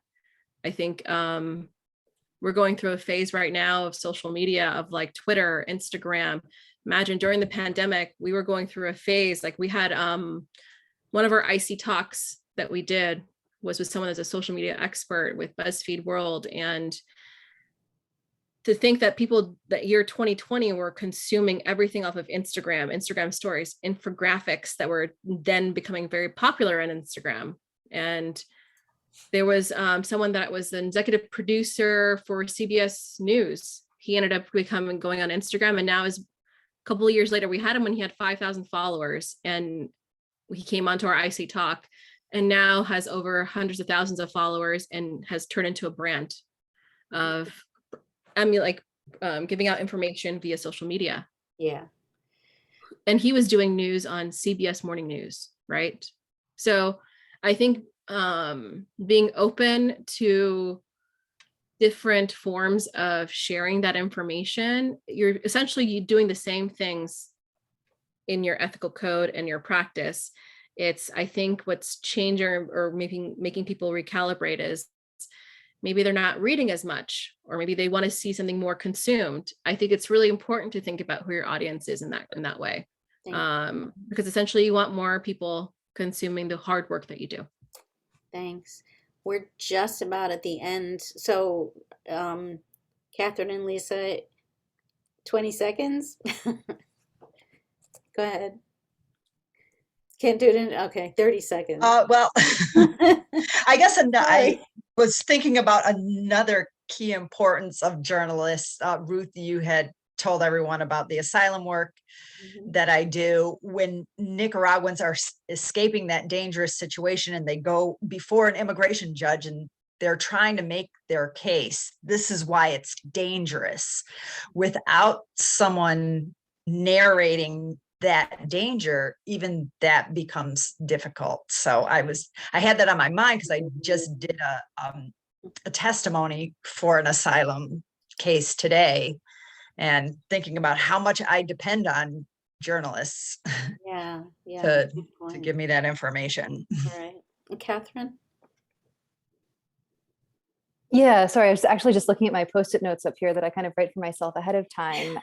I think we're going through a phase right now of social media, of like Twitter, Instagram. Imagine during the pandemic, we were going through a phase, like we had one of our IC talks that we did was with someone that's a social media expert with BuzzFeed World. And to think that people that year 2020 were consuming everything off of Instagram stories, infographics that were then becoming very popular on Instagram. And there was someone that was an executive producer for CBS News. He ended up going on Instagram, and now is a couple of years later, we had him when he had 5,000 followers, and he came onto our IC Talk and now has over hundreds of thousands of followers and has turned into a brand of, giving out information via social media. Yeah. And he was doing news on CBS Morning News, right? So I think being open to different forms of sharing that information, you're essentially doing the same things in your ethical code and your practice. I think what's changing or making people recalibrate is maybe they're not reading as much, or maybe they want to see something more consumed. I think it's really important to think about who your audience is in that way, because essentially you want more people consuming the hard work that you do. Thanks. We're just about at the end. So, Catherine and Lisa, 20 seconds. Go ahead. Can't do it in, okay, 30 seconds. Well, I guess I was thinking about another key importance of journalists. Ruth, you had told everyone about the asylum work that I do. When Nicaraguans are escaping that dangerous situation and they go before an immigration judge and they're trying to make their case, this is why it's dangerous. Without someone narrating that danger, even that becomes difficult. So I had that on my mind because I just did a testimony for an asylum case today, and thinking about how much I depend on journalists to give me that information. All right. And Catherine? Yeah, sorry, I was actually just looking at my Post-it notes up here that I kind of write for myself ahead of time,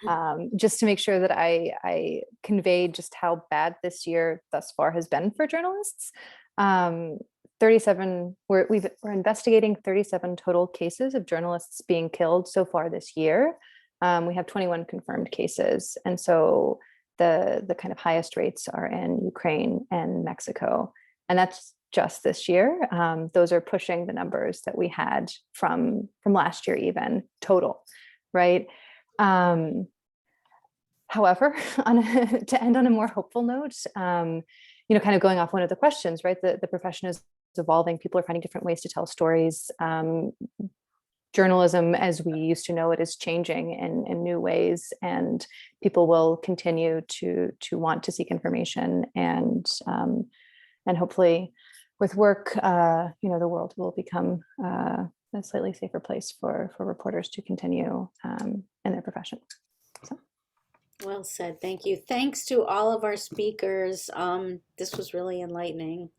just to make sure that I conveyed just how bad this year thus far has been for journalists. 37, we're investigating 37 total cases of journalists being killed so far this year. We have 21 confirmed cases. And so the kind of highest rates are in Ukraine and Mexico. And that's just this year. Those are pushing the numbers that we had from last year, even total, right? However, to end on a more hopeful note, kind of going off one of the questions, right? The profession is evolving. People are finding different ways to tell stories. Journalism, as we used to know it, is changing in new ways, and people will continue to want to seek information, and hopefully with work, the world will become a slightly safer place for reporters to continue in their profession. So. Well said. Thank you. Thanks to all of our speakers. This was really enlightening.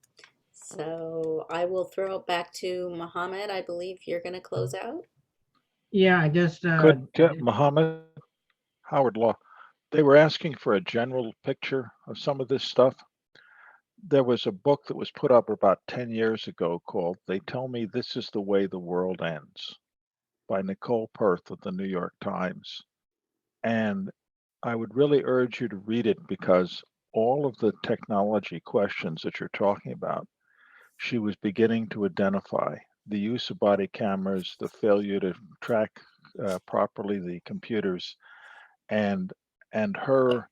So I will throw it back to Mohammed. I believe you're going to close out. Yeah, I just Mohammed, Howard Law, they were asking for a general picture of some of this stuff. There was a book that was put up about 10 years ago called They Tell Me This Is the Way the World Ends by Nicole Perth of the New York Times. And I would really urge you to read it, because all of the technology questions that you're talking about, she was beginning to identify. The use of body cameras, the failure to track properly the computers, and her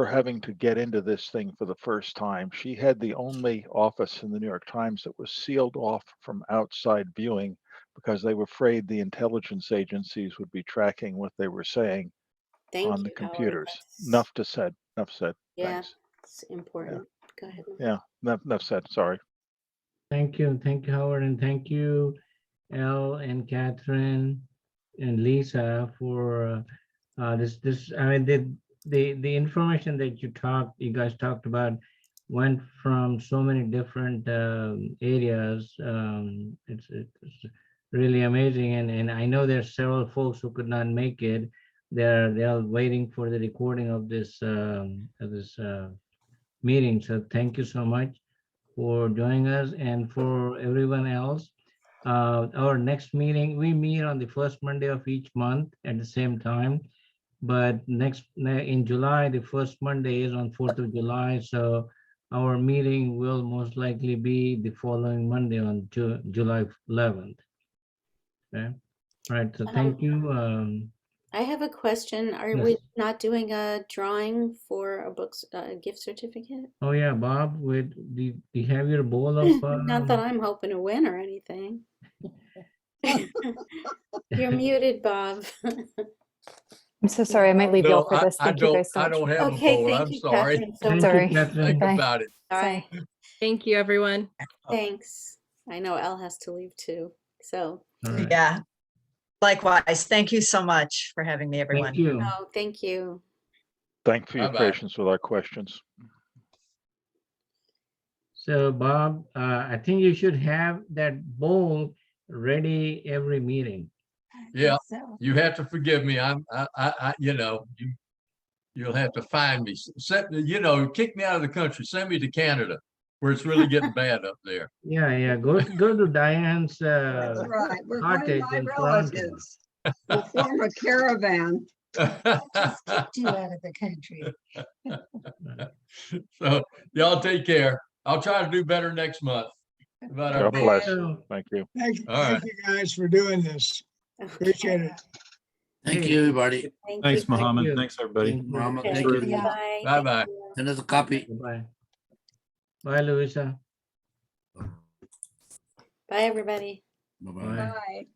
having to get into this thing for the first time. She had the only office in the New York Times that was sealed off from outside viewing because they were afraid the intelligence agencies would be tracking what they were saying Thank on you, the Howard. computers. That's- Enough to said. Enough said. Yeah, Thanks. it's important. Go ahead. Yeah. Enough said. Sorry. Thank you, Howard, and thank you, Elle and Catherine and Lisa for this. I mean, the information that you guys talked about went from so many different areas. It's really amazing, and I know there's several folks who could not make it. They're waiting for the recording of this meeting. So thank you so much for joining us, and for everyone else. Our next meeting, we meet on the first Monday of each month at the same time. But in July, the first Monday is on 4th of July. So our meeting will most likely be the following Monday on July 11th. Okay. All right. So thank you. I have a question. Are Yes. we not doing a drawing for a gift certificate? Oh yeah, Bob, do you have your bowl of? Not that I'm hoping to win or anything. You're muted, Bob. I'm so sorry. I might leave y'all No, for this. I Thank you guys so I much. don't have a Okay, bowl. thank I'm you, sorry. Catherine, so Thank much. Sorry. you, Catherine. Think Bye. about it. Bye. Thank you, everyone. Thanks. I know Elle has to leave too. So, All right. Yeah. Likewise. Thank you so much for having me, everyone. Thank you. oh, thank you. Thank for your Bye-bye. patience with our questions. So Bob, I think you should have that bowl ready every meeting. Yeah, you have to forgive me. You'll have to find me. Kick me out of the country. Send me to Canada, where it's really getting bad up there. Yeah. Go to Diane's That's right. We're going to cottage my in Toronto. relatives. We'll form a caravan. Just kicked you out of the country. So y'all take care. I'll try to do better next month. About our God book. bless. So, Thank you. All right. Thank you guys for doing this. Appreciate it. Thank you, everybody. Thank Thanks, you. Mohammed. you. Thanks, everybody. Thank you. Muhammad, Okay, thank you. Yeah. Bye. Bye-bye. Thank you. Send us a copy. Bye. Bye, Louisa. Bye, everybody. Bye-bye. Bye. Bye.